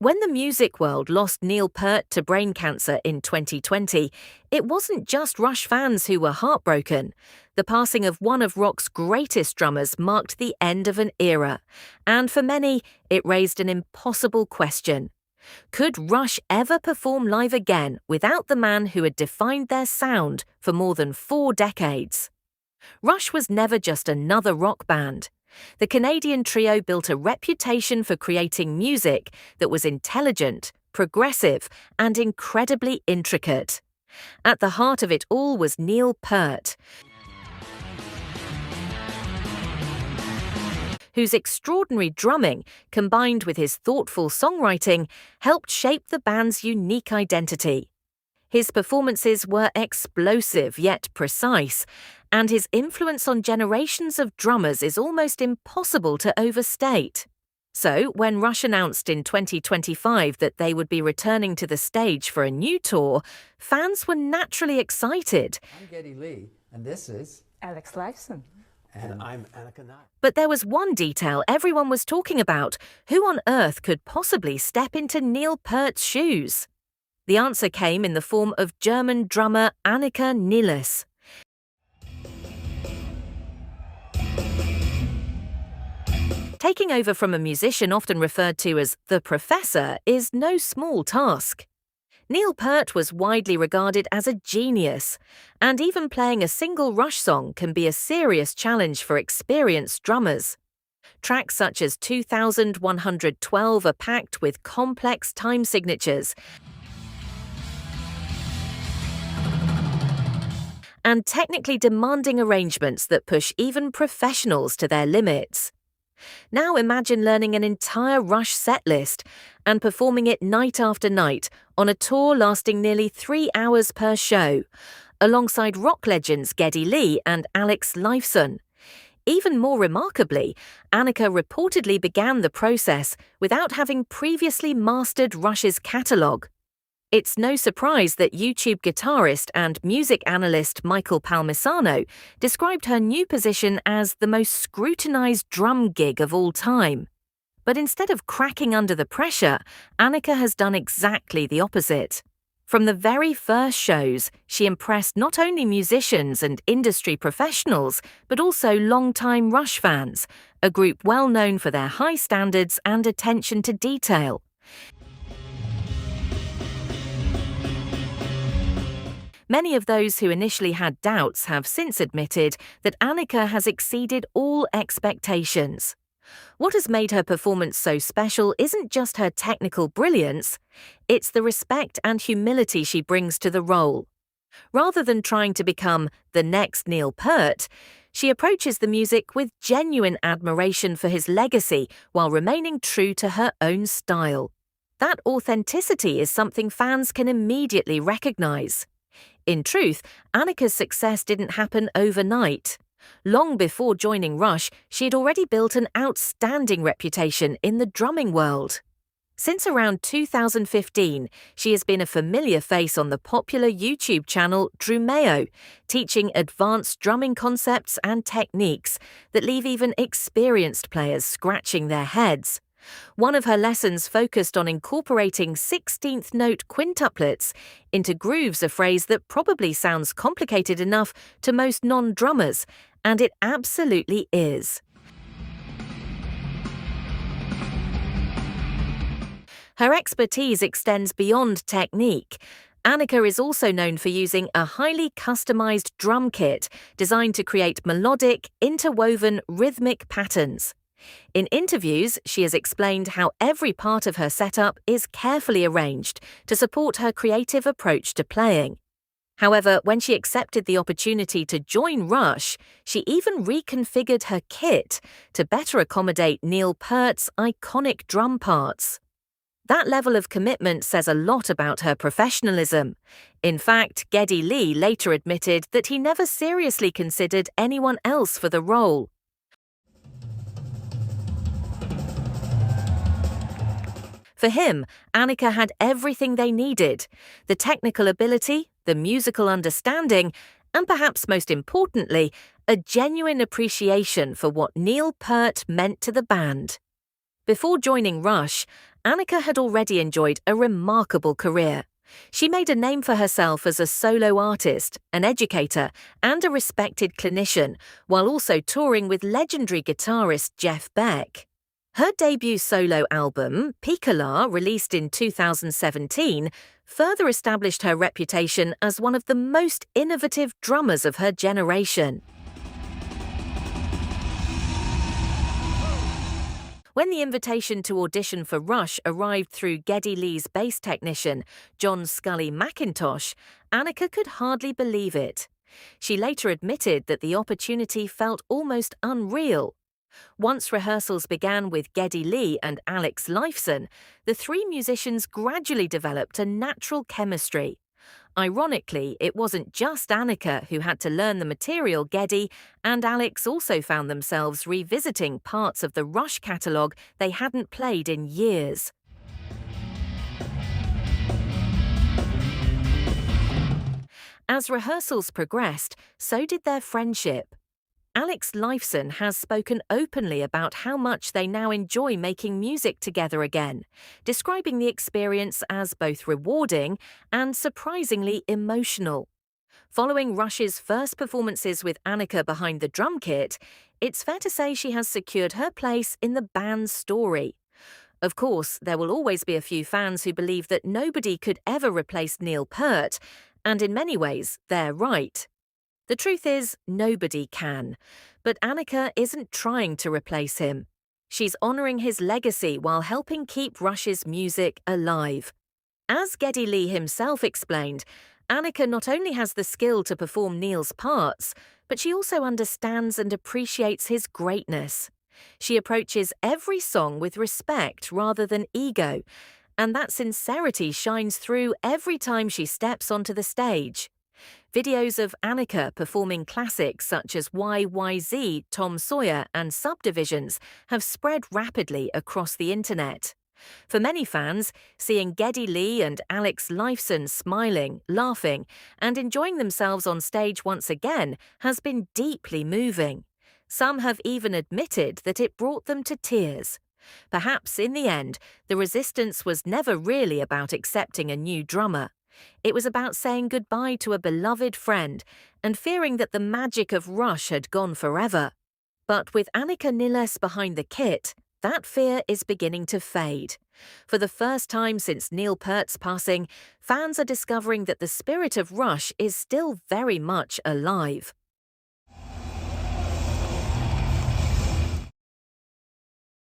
When the music world lost Neil Peart to brain cancer in 2020, it wasn't just Rush fans who were heartbroken. The passing of one of rock's greatest drummers marked the end of an era, and for many, it raised an impossible question. Could Rush ever perform live again without the man who had defined their sound for more than 4 decades? Rush was never just another rock band. The Canadian trio built a reputation for creating music that was intelligent, progressive, and incredibly intricate. At the heart of it all was Neil Peart, whose extraordinary drumming, combined with his thoughtful songwriting, helped shape the band's unique identity. His performances were explosive yet precise, and his influence on generations of drummers is almost impossible to overstate. So, when Rush announced in 2025 that they would be returning to the stage for a new tour, fans were naturally excited. I'm Geddy Lee, and this is Alex Lifeson. And I'm Anika Nilles. But there was one detail everyone was talking about. Who on earth could possibly step into Neil Peart's shoes? The answer came in the form of German drummer Anika Nilles. Taking over from a musician often referred to as the Professor is no small task. Neil Peart was widely regarded as a genius, and even playing a single Rush song can be a serious challenge for experienced drummers. Tracks such as 2112 are packed with complex time signatures and technically demanding arrangements that push even professionals to their limits. Now imagine learning an entire Rush set list and performing it night after night on a tour lasting nearly 3 hours per show, alongside rock legends Geddy Lee and Alex Lifeson. Even more remarkably, Anika reportedly began the process without having previously mastered Rush's catalogue. It's no surprise that YouTube guitarist and music analyst Michael Palmisano described her new position as the most scrutinized drum gig of all time. But instead of cracking under the pressure, Anika has done exactly the opposite. From the very first shows, she impressed not only musicians and industry professionals, but also longtime Rush fans, a group well known for their high standards and attention to detail. Many of those who initially had doubts have since admitted that Anika has exceeded all expectations. What has made her performance so special isn't just her technical brilliance, it's the respect and humility she brings to the role. Rather than trying to become the next Neil Peart, she approaches the music with genuine admiration for his legacy while remaining true to her own style. That authenticity is something fans can immediately recognize. In truth, Anika's success didn't happen overnight. Long before joining Rush, she had already built an outstanding reputation in the drumming world. Since around 2015, she has been a familiar face on the popular YouTube channel Drumeo, teaching advanced drumming concepts and techniques that leave even experienced players scratching their heads. One of her lessons focused on incorporating 16th note quintuplets into grooves, a phrase that probably sounds complicated enough to most non-drummers, and it absolutely is. Her expertise extends beyond technique. Anika is also known for using a highly customized drum kit designed to create melodic, interwoven, rhythmic patterns. In interviews, she has explained how every part of her setup is carefully arranged to support her creative approach to playing. However, when she accepted the opportunity to join Rush, she even reconfigured her kit to better accommodate Neil Peart's iconic drum parts. That level of commitment says a lot about her professionalism. In fact, Geddy Lee later admitted that he never seriously considered anyone else for the role. For him, Anika had everything they needed: the technical ability, the musical understanding, and perhaps most importantly, a genuine appreciation for what Neil Peart meant to the band. Before joining Rush, Anika had already enjoyed a remarkable career. She made a name for herself as a solo artist, an educator, and a respected clinician, while also touring with legendary guitarist Jeff Beck. Her debut solo album, Piccola, released in 2017, further established her reputation as one of the most innovative drummers of her generation. When the invitation to audition for Rush arrived through Geddy Lee's bass technician, John Scully McIntosh, Anika could hardly believe it. She later admitted that the opportunity felt almost unreal. Once rehearsals began with Geddy Lee and Alex Lifeson, the three musicians gradually developed a natural chemistry. Ironically, it wasn't just Anika who had to learn the material. Geddy and Alex also found themselves revisiting parts of the Rush catalogue they hadn't played in years. As rehearsals progressed, so did their friendship. Alex Lifeson has spoken openly about how much they now enjoy making music together again, describing the experience as both rewarding and surprisingly emotional. Following Rush's first performances with Anika behind the drum kit, it's fair to say she has secured her place in the band's story. Of course, there will always be a few fans who believe that nobody could ever replace Neil Peart, and in many ways, they're right. The truth is, nobody can. But Anika isn't trying to replace him. She's honouring his legacy while helping keep Rush's music alive. As Geddy Lee himself explained, Anika not only has the skill to perform Neil's parts, but she also understands and appreciates his greatness. She approaches every song with respect rather than ego, and that sincerity shines through every time she steps onto the stage. Videos of Anika performing classics such as YYZ, Tom Sawyer, and Subdivisions have spread rapidly across the internet. For many fans, seeing Geddy Lee and Alex Lifeson smiling, laughing, and enjoying themselves on stage once again has been deeply moving. Some have even admitted that it brought them to tears. Perhaps in the end, the resistance was never really about accepting a new drummer. It was about saying goodbye to a beloved friend and fearing that the magic of Rush had gone forever. But with Anika Nilles behind the kit, that fear is beginning to fade. For the first time since Neil Peart's passing, fans are discovering that the spirit of Rush is still very much alive.